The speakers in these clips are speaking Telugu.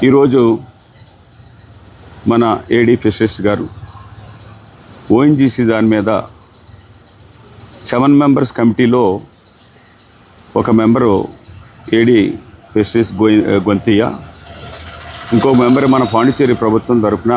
ఈరోజు మన ఏడీ ఫిషరీస్ గారు ఓఎన్జీసీ దాని మీద 7 మెంబర్స్ కమిటీలో ఒక మెంబరు ఏడీ ఫిషరీస్ గొంతియ్య, ఇంకో మెంబర్ మన పాండిచేరి ప్రభుత్వం తరపున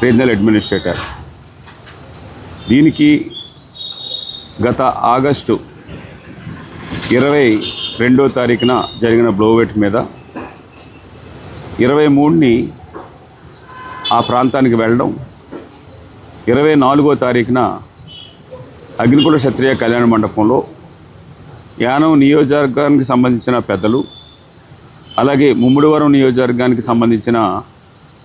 రీజనల్ అడ్మినిస్ట్రేటర్. దీనికి గత ఆగస్టు 22వ తారీఖున జరిగిన బ్లోవెట్ మీద 23ని ఆ ప్రాంతానికి వెళ్ళడం, 24వ తారీఖున అగ్నికుల క్షత్రియ కళ్యాణ మండపంలో యానం నియోజకవర్గానికి సంబంధించిన పెద్దలు, అలాగే ముమ్మిడివరం నియోజకవర్గానికి సంబంధించిన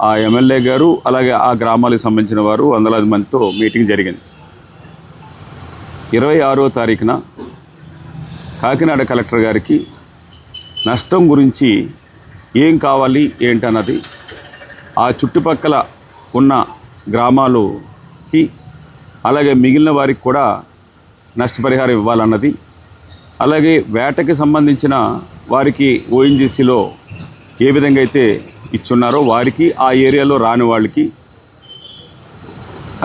ఆ ఎమ్మెల్యే గారు, అలాగే ఆ గ్రామాలకు సంబంధించిన వారు వందలాది మందితో మీటింగ్ జరిగింది. 26వ తారీఖున కాకినాడ కలెక్టర్ గారికి నష్టం గురించి ఏం కావాలి ఏంటన్నది, ఆ చుట్టుపక్కల ఉన్న గ్రామాలకి అలాగే మిగిలిన వారికి కూడా నష్టపరిహారం ఇవ్వాలన్నది, అలాగే వేటకి సంబంధించిన వారికి ఓఎన్జీసీలో ఏ విధంగా అయితే ఇచ్చున్నారో వారికి, ఆ ఏరియాలో రాని వాళ్ళకి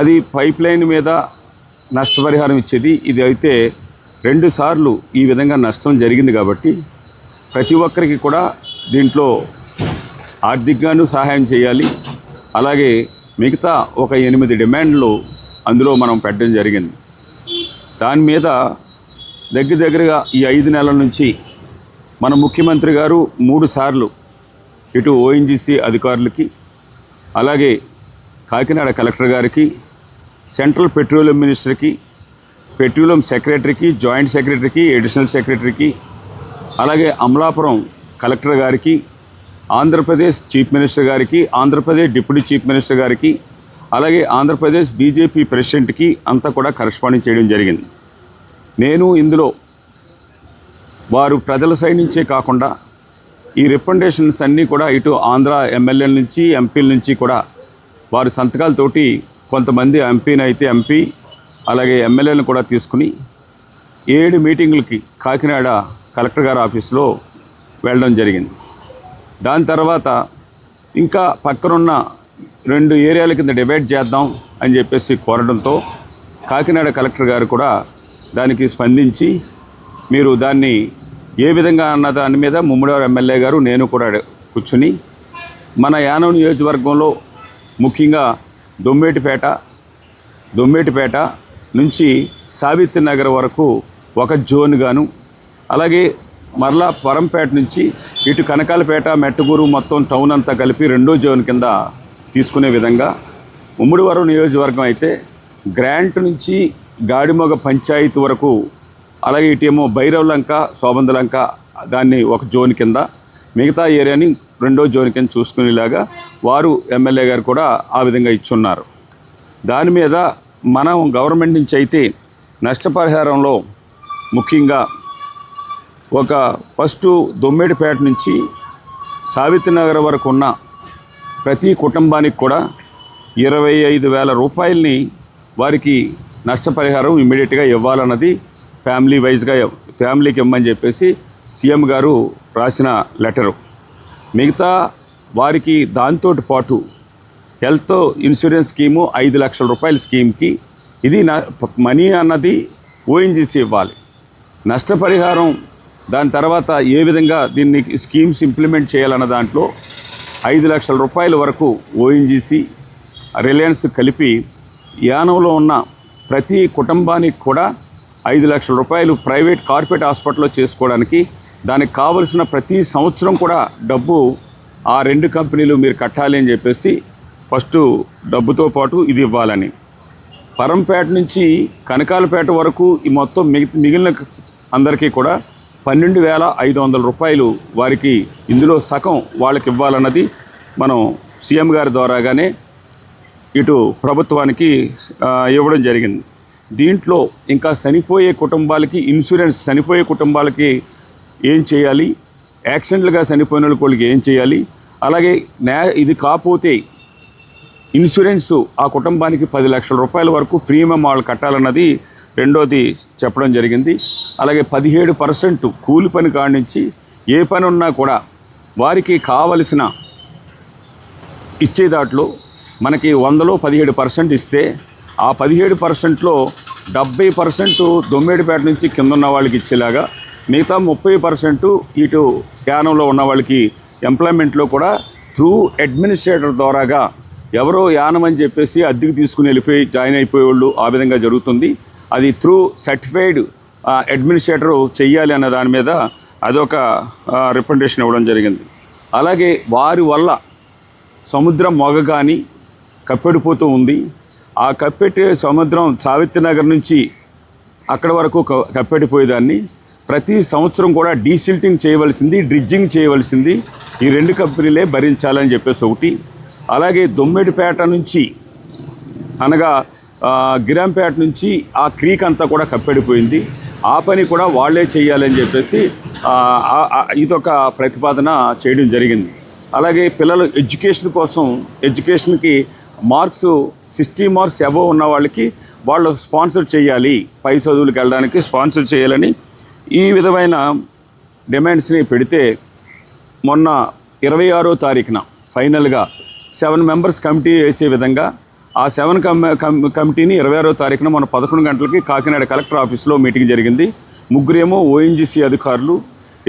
అది పైప్ లైన్ మీద నష్టపరిహారం ఇచ్చేది. ఇది అయితే 2 సార్లు ఈ విధంగా నష్టం జరిగింది కాబట్టి ప్రతి ఒక్కరికి కూడా దీంట్లో ఆర్థికంగానూ సహాయం చేయాలి. అలాగే మిగతా ఒక 8 డిమాండ్లు అందులో మనం పెట్టడం జరిగింది. దాని మీద దగ్గరగా ఈ 5 నెలల నుంచి మన ముఖ్యమంత్రి గారు 3 సార్లు ఇటు ఓఎన్జీసీ అధికారులకి, అలాగే కాకినాడ కలెక్టర్ గారికి, సెంట్రల్ పెట్రోలియం మినిస్టర్కి, పెట్రోలియం సెక్రటరీకి, జాయింట్ సెక్రటరీకి, అడిషనల్ సెక్రటరీకి, అలాగే అమలాపురం కలెక్టర్ గారికి, ఆంధ్రప్రదేశ్ చీఫ్ మినిస్టర్ గారికి, ఆంధ్రప్రదేశ్ డిప్యూటీ చీఫ్ మినిస్టర్ గారికి, అలాగే ఆంధ్రప్రదేశ్ బీజేపీ ప్రెసిడెంట్కి అంతా కూడా కరెస్పాండింగ్ చేయడం జరిగింది. నేను ఇందులో వారు ప్రజల సైడ్ నుంచే కాకుండా ఈ రికమెండేషన్స్ అన్నీ కూడా ఇటు ఆంధ్ర ఎమ్మెల్యేల నుంచి, ఎంపీల నుంచి కూడా వారి సంతకాలతోటి కొంతమంది ఎంపీ అలాగే ఎమ్మెల్యేలను కూడా తీసుకుని 7 మీటింగులకి కాకినాడ కలెక్టర్ గారి ఆఫీసులో వెళ్ళడం జరిగింది. దాని తర్వాత ఇంకా పక్కనున్న 2 ఏరియాల కింద డివైడ్ చేద్దాం అని చెప్పేసి కోరడంతో కాకినాడ కలెక్టర్ గారు కూడా దానికి స్పందించి, మీరు దాన్ని ఏ విధంగా అన్న దాని మీద ముమ్మిడివరం ఎమ్మెల్యే గారు నేను కూడా కూర్చుని మన యానం నియోజకవర్గంలో ముఖ్యంగా దొమ్మేటిపేట నుంచి సావిత్రి నగర్ వరకు ఒక జోన్ గాను, అలాగే మరలా పరంపేట నుంచి ఇటు కనకాలపేట, మెట్టగూరు మొత్తం టౌన్ అంతా కలిపి 2వ జోన్ కింద తీసుకునే విధంగా, ముమ్మిడివరం నియోజకవర్గం అయితే గ్రాంట్ నుంచి గాడిమొగ పంచాయతీ వరకు, అలాగే ఇటేమో భైరవలంక, శోబందలంక దాన్ని ఒక జోన్ కింద, మిగతా ఏరియాని 2వ జోన్ కింద చూసుకునేలాగా వారు ఎమ్మెల్యే గారు కూడా ఆ విధంగా ఇచ్చున్నారు. దాని మీద మనం గవర్నమెంట్ నుంచి అయితే నష్టపరిహారంలో ముఖ్యంగా ఒక ఫస్ట్ దొమ్మేటిపేట నుంచి సావిత్రి నగర్ వరకు ఉన్న ప్రతి కుటుంబానికి కూడా 25,000 రూపాయలని వారికి నష్టపరిహారం ఇమ్మీడియట్గా ఇవ్వాలన్నది ఫ్యామిలీకి ఇవ్వమని చెప్పేసి సీఎం గారు రాసిన లెటరు. మిగతా వారికి దాంతో పాటు హెల్త్ ఇన్సూరెన్స్ స్కీము 5 లక్షల రూపాయల స్కీమ్కి ఇది మనీ అన్నది ఓఎన్జీసీ ఇవ్వాలి. నష్టపరిహారం దాని తర్వాత ఏ విధంగా దీన్ని స్కీమ్స్ ఇంప్లిమెంట్ చేయాలన్న దాంట్లో 5 లక్షల రూపాయల వరకు ఓఎన్జీసీ, రిలయన్స్ కలిపి యానంలో ఉన్న ప్రతి కుటుంబానికి కూడా 5 లక్షల రూపాయలు ప్రైవేట్ కార్పొరేట్ హాస్పిటల్లో చేసుకోవడానికి, దానికి కావలసిన ప్రతి సంవత్సరం కూడా డబ్బు ఆ 2 కంపెనీలు మీరు కట్టాలి అని చెప్పేసి ఫస్ట్ డబ్బుతో పాటు ఇది ఇవ్వాలని. పరంపేట నుంచి కనకాలపేట వరకు ఈ మొత్తం మిగిలిన అందరికీ కూడా 12,500 రూపాయలు వారికి ఇందులో సగం వాళ్ళకి ఇవ్వాలన్నది మనం సీఎం గారి ద్వారాగానే ఇటు ప్రభుత్వానికి ఇవ్వడం జరిగింది. దీంట్లో ఇంకా చనిపోయే కుటుంబాలకి ఏం చేయాలి, యాక్సిడెంట్లుగా చనిపోయిన వాళ్ళకి ఏం చేయాలి, అలాగే ఇది కాకపోతే ఇన్సూరెన్సు ఆ కుటుంబానికి 10 లక్షల రూపాయల వరకు ప్రీమియం వాళ్ళు కట్టాలన్నది రెండోది చెప్పడం జరిగింది. అలాగే 17% కూలి పని కాడి నుంచి ఏ పని ఉన్నా కూడా వారికి కావలసిన ఇచ్చే దాంట్లో మనకి 100లో 17% ఇస్తే ఆ 17%లో 70% దొమ్మేడిపేట నుంచి కింద ఉన్న వాళ్ళకి ఇచ్చేలాగా, మిగతా 30% ఇటు యానంలో ఉన్న వాళ్ళకి ఎంప్లాయ్మెంట్లో కూడా త్రూ అడ్మినిస్ట్రేటర్ ద్వారాగా ఎవరో యానం అని చెప్పేసి అద్దెకి తీసుకుని వెళ్ళిపోయి జాయిన్ అయిపోయేవాళ్ళు ఆ విధంగా జరుగుతుంది. అది త్రూ సర్టిఫైడ్ అడ్మినిస్ట్రేటరు చెయ్యాలి అన్న దాని మీద అదొక రిప్రజెంటేషన్ ఇవ్వడం జరిగింది. అలాగే వారి వల్ల సముద్రం మొగ కానీ కప్పెడిపోతూ ఉంది. ఆ కప్పెట్టే సముద్రం సావిత్రినగర్ నుంచి అక్కడి వరకు కప్పెడిపోయేదాన్ని ప్రతి సంవత్సరం కూడా డీసిల్టింగ్ చేయవలసింది, డ్రిడ్జింగ్ చేయవలసింది ఈ 2 కంపెనీలే భరించాలని చెప్పేసి ఒకటి. అలాగే దొమ్మెడిపేట నుంచి అనగా గిరంపేట నుంచి ఆ క్రీక్ అంతా కూడా కప్పెడిపోయింది. ఆ పని కూడా వాళ్ళే చేయాలని చెప్పేసి ఇదొక ప్రతిపాదన చేయడం జరిగింది. అలాగే పిల్లలు ఎడ్యుకేషన్ కోసం, ఎడ్యుకేషన్కి మార్క్స్ 60 మార్క్స్ అబోవ్ ఉన్న వాళ్ళకి వాళ్ళు స్పాన్సర్ చేయాలి, పై చదువులకు వెళ్ళడానికి స్పాన్సర్ చేయాలని ఈ విధమైన డిమాండ్స్ని పెడితే మొన్న 26వ తారీఖున ఫైనల్గా 7 మెంబర్స్ కమిటీ వేసే విధంగా ఆ 7 కమిటీని 26వ తారీఖున మన 11 గంటలకి కాకినాడ కలెక్టర్ ఆఫీస్లో మీటింగ్ జరిగింది. 3 ఓఎన్జీసీ అధికారులు,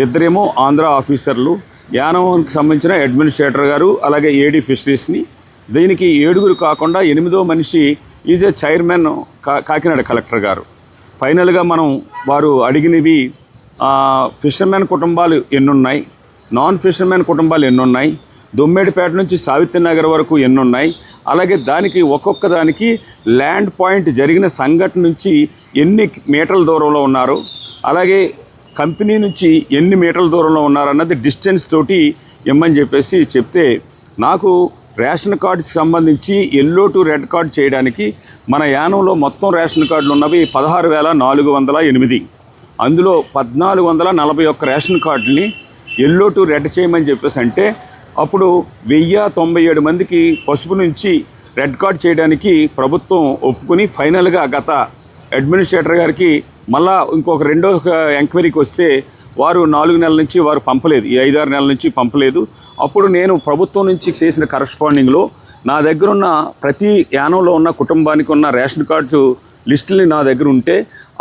2 ఆంధ్ర ఆఫీసర్లు, యానంకి సంబంధించిన అడ్మినిస్ట్రేటర్ గారు, అలాగే ఏడీ ఫిషరీస్ని. దీనికి 7 కాకుండా 8వ మనిషి is a chairman Kakinada collector గారు. ఫైనల్గా మనం వారు అడిగినవి ఫిషర్మెన్ కుటుంబాలు ఎన్నున్నాయి, నాన్ ఫిషర్మెన్ కుటుంబాలు ఎన్నున్నాయి, దొమ్మేడిపేట నుంచి సావిత్రినగర్ వరకు ఎన్నున్నాయి, అలాగే దానికి ఒక్కొక్క దానికి ల్యాండ్ పాయింట్ జరిగిన సంఘటన నుంచి ఎన్ని మీటర్ల దూరంలో ఉన్నారు, అలాగే కంపెనీ నుంచి ఎన్ని మీటర్ల దూరంలో ఉన్నారన్నది డిస్టెన్స్ తోటి ఇమ్మని చెప్పేసి చెప్తే, నాకు రేషన్ కార్డ్స్కి సంబంధించి ఎల్లో టు రెడ్ కార్డ్ చేయడానికి మన యానంలో మొత్తం రేషన్ కార్డులు ఉన్నవి 16,408. అందులో 1,441 రేషన్ కార్డుని ఎల్లో టు రెడ్ చేయమని చెప్పేసి అంటే అప్పుడు 1097 మందికి పసుపు నుంచి రెడ్ కార్డ్ చేయడానికి ప్రభుత్వం ఒప్పుకొని ఫైనల్గా గత అడ్మినిస్ట్రేటర్ గారికి మళ్ళా ఇంకొక రెండో ఎంక్వైరీకి వస్తే వారు 4 నెలల నుంచి వారు పంపలేదు, ఈ 5-6 నెలల నుంచి పంపలేదు. అప్పుడు నేను ప్రభుత్వం నుంచి చేసిన కరస్పాండింగ్లో నా దగ్గర ఉన్న ప్రతి యానంలో ఉన్న కుటుంబానికి ఉన్న రేషన్ కార్డు లిస్టుల్ని నా దగ్గర ఉంటే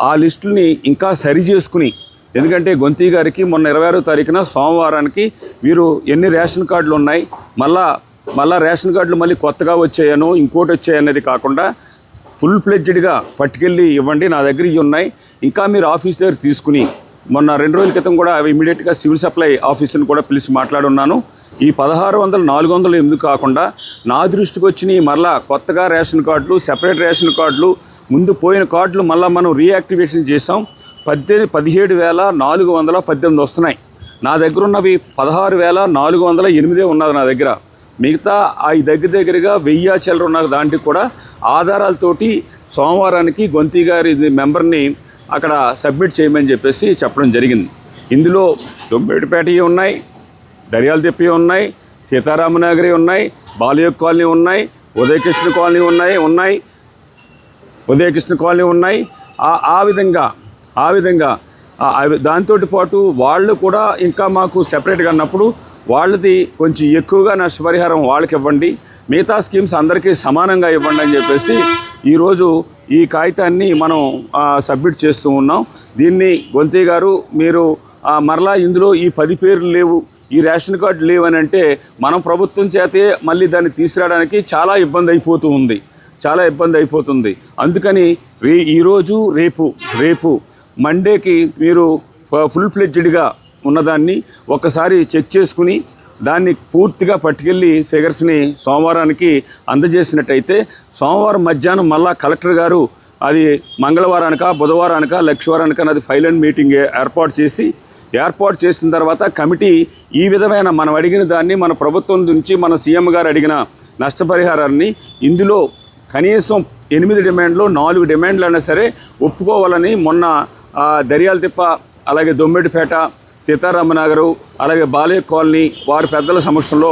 ఆ లిస్టుల్ని ఇంకా సరి చేసుకుని, ఎందుకంటే గొంతి గారికి మొన్న 26వ తారీఖున సోమవారానికి వీరు ఎన్ని రేషన్ కార్డులు ఉన్నాయి, మళ్ళా రేషన్ కార్డులు మళ్ళీ కొత్తగా వచ్చాయనో ఇంకోటి వచ్చాయనేది కాకుండా ఫుల్ ఫ్లెడ్జ్డ్గా పట్టుకెళ్ళి ఇవ్వండి, నా దగ్గర ఇవి ఉన్నాయి, ఇంకా మీరు ఆఫీస్ దగ్గర తీసుకుని. మొన్న 2 రోజుల క్రితం కూడా ఇమీడియట్గా సివిల్ సప్లై ఆఫీసర్ని కూడా పిలిచి మాట్లాడున్నాను. ఈ 1600, 408 కాకుండా నా దృష్టికి వచ్చినాయి మళ్ళా కొత్తగా రేషన్ కార్డులు, సెపరేట్ రేషన్ కార్డులు, ముందు పోయిన కార్డులు మళ్ళీ మనం రీయాక్టివేషన్ చేసాం. 17,418 వస్తున్నాయి. నా దగ్గర ఉన్నవి 16,408 ఉన్నది నా దగ్గర. మిగతా అవి దగ్గరగా 1000 చిల్లర ఉన్న దాంట్లో కూడా ఆధారాలతోటి సోమవారానికి గొంతి గారి మెంబర్ని అక్కడ సబ్మిట్ చేయమని చెప్పేసి చెప్పడం జరిగింది. ఇందులో దొమ్మేడిపేటవి ఉన్నాయి, దర్యాల తిప్పి ఉన్నాయి, సీతారామనగరి ఉన్నాయి, బాలయోగ్ కాలనీ ఉన్నాయి, ఉదయకృష్ణ కాలనీ ఉన్నాయి, ఉదయకృష్ణ కాలనీ ఉన్నాయి. ఆ విధంగా దాంతో పాటు వాళ్ళు కూడా ఇంకా మాకు సెపరేట్గా అన్నప్పుడు వాళ్ళది కొంచెం ఎక్కువగా నష్టపరిహారం వాళ్ళకి ఇవ్వండి, మిగతా స్కీమ్స్ అందరికీ సమానంగా ఇవ్వండి అని చెప్పేసి ఈరోజు ఈ కాగితాన్ని మనం సబ్మిట్ చేస్తూ ఉన్నాం. దీన్ని గొంతి గారు మీరు మరలా ఇందులో ఈ 10 పేర్లు లేవు, ఈ రేషన్ కార్డు లేవు అని అంటే మనం ప్రభుత్వం చేతే మళ్ళీ దాన్ని తీసుకురావడానికి చాలా ఇబ్బంది అయిపోతుంది. అందుకని ఈరోజు రేపు మండేకి మీరు ఫుల్ ఫ్లెడ్జ్డ్గా ఉన్నదాన్ని ఒకసారి చెక్ చేసుకుని దాన్ని పూర్తిగా పట్టుకెళ్ళి ఫిగర్స్ని సోమవారానికి అందజేసినట్టయితే సోమవారం మధ్యాహ్నం మళ్ళా కలెక్టర్ గారు అది మంగళవారానిక, బుధవారానిక, లక్షవారానిక అన్నది ఫైల్ అండ్ మీటింగ్ ఏర్పాటు చేసిన తర్వాత కమిటీ ఈ విధమైన మనం అడిగిన దాన్ని మన ప్రభుత్వం నుంచి మన సీఎం గారు అడిగిన నష్టపరిహారాన్ని ఇందులో కనీసం 8 డిమాండ్లు 4 డిమాండ్లు అయినా సరే ఒప్పుకోవాలని మొన్న దర్యాల తిప్ప, అలాగే దొమ్మిడిపేట, సీతారామనగరు, అలాగే బాలయ్య కాలనీ వారి పెద్దల సమక్షంలో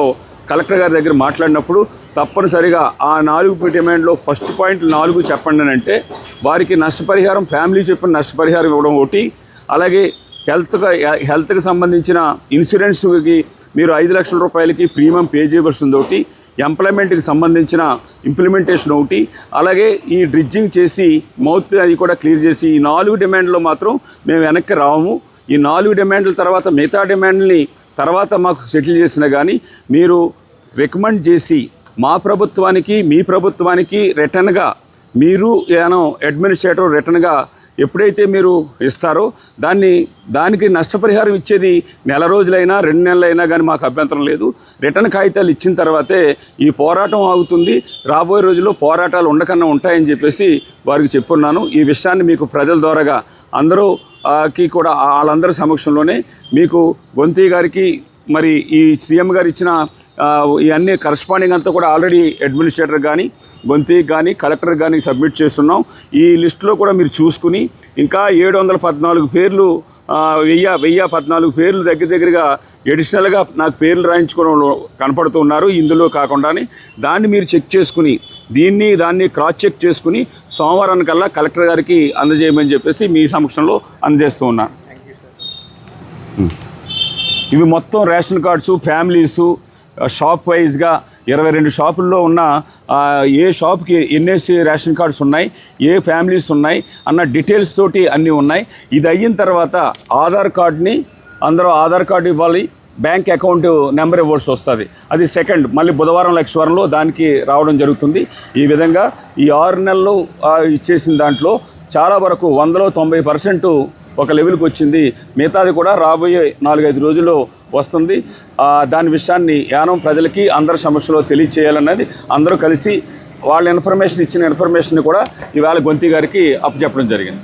కలెక్టర్ గారి దగ్గర మాట్లాడినప్పుడు తప్పనిసరిగా ఆ 4 డిమాండ్లో ఫస్ట్ పాయింట్ 4 చెప్పండి అని అంటే వారికి నష్టపరిహారం, ఫ్యామిలీ చెప్పిన నష్టపరిహారం ఇవ్వడం ఒకటి, అలాగే హెల్త్కి సంబంధించిన ఇన్సూరెన్స్కి మీరు 5 లక్షల రూపాయలకి ప్రీమియం పే చేయవలసింది ఒకటి, ఎంప్లాయ్మెంట్కి సంబంధించిన ఇంప్లిమెంటేషన్ ఒకటి, అలాగే ఈ డ్రిడ్జింగ్ చేసి మౌత్ అది కూడా క్లియర్ చేసి ఈ 4 డిమాండ్లో మాత్రం మేము వెనక్కి రాము. ఈ 4 డిమాండ్ల తర్వాత మిగతా డిమాండ్ని తర్వాత మాకు సెటిల్ చేసినా కానీ మీరు రికమెండ్ చేసి మా ప్రభుత్వానికి మీ ప్రభుత్వానికి రిటర్న్గా మీరు ఏమో అడ్మినిస్ట్రేటర్ రిటర్న్గా ఎప్పుడైతే మీరు ఇస్తారో దానికి నష్టపరిహారం ఇచ్చేది నెల రోజులైనా 2 నెలలైనా కానీ మాకు అభ్యంతరం లేదు. రిటర్న్ కాగితాలు ఇచ్చిన తర్వాతే ఈ పోరాటం ఆగుతుంది. రాబోయే రోజుల్లో పోరాటాలు ఉండకన్నా ఉంటాయని చెప్పేసి వారికి చెప్పున్నాను. ఈ విషయాన్ని మీకు ప్రజల ద్వారాగా అందరూకి కూడా వాళ్ళందరి సమక్షంలోనే మీకు గొంతి గారికి మరి ఈ సీఎం గారు ఇచ్చిన ఇవన్నీ కరస్పాండింగ్ అంతా కూడా ఆల్రెడీ అడ్మినిస్ట్రేటర్ కానీ గొంతి కానీ కలెక్టర్ కానీ సబ్మిట్ చేస్తున్నాం. ఈ లిస్టులో కూడా మీరు చూసుకుని ఇంకా 714 పేర్లు 1014 పేర్లు దగ్గరగా ఎడిషనల్గా నాకు పేర్లు రాయించుకోవడం కనపడుతున్నారు ఇందులో కాకుండానే. దాన్ని మీరు చెక్ చేసుకుని దాన్ని క్రాస్ చెక్ చేసుకుని సోమవారానికల్లా కలెక్టర్ గారికి అందజేయమని చెప్పేసి మీ సమక్షంలో అందజేస్తూ ఉన్నాను. ఇవి మొత్తం రేషన్ కార్డ్సు, ఫ్యామిలీసు, షాప్ వైజ్గా 22 షాపుల్లో ఉన్న ఏ షాప్కి ఎన్నేసి రేషన్ కార్డ్స్ ఉన్నాయి, ఏ ఫ్యామిలీస్ ఉన్నాయి అన్న డీటెయిల్స్ తోటి అన్నీ ఉన్నాయి. ఇది అయిన తర్వాత ఆధార్ కార్డ్ని అందరూ ఆధార్ కార్డు ఇవ్వాలి, బ్యాంక్ అకౌంట్ నెంబర్ ఇవ్వాల్సి వస్తుంది. అది సెకండ్ మళ్ళీ బుధవారం లక్షవారంలో దానికి రావడం జరుగుతుంది. ఈ విధంగా ఈ 6 నెలలు ఇచ్చేసిన దాంట్లో చాలా వరకు 100లో 90% ఒక లెవెల్కి వచ్చింది. మిగతాది కూడా రాబోయే 4-5 రోజుల్లో వస్తుంది. దాని విషయాన్ని యానం ప్రజలకి అందరి సమస్యలో తెలియచేయాలన్నది అందరూ కలిసి వాళ్ళ ఇన్ఫర్మేషన్ ఇచ్చిన ఇన్ఫర్మేషన్ కూడా ఇవాళ గొంతి గారికి అప్పచెప్పడం జరిగింది.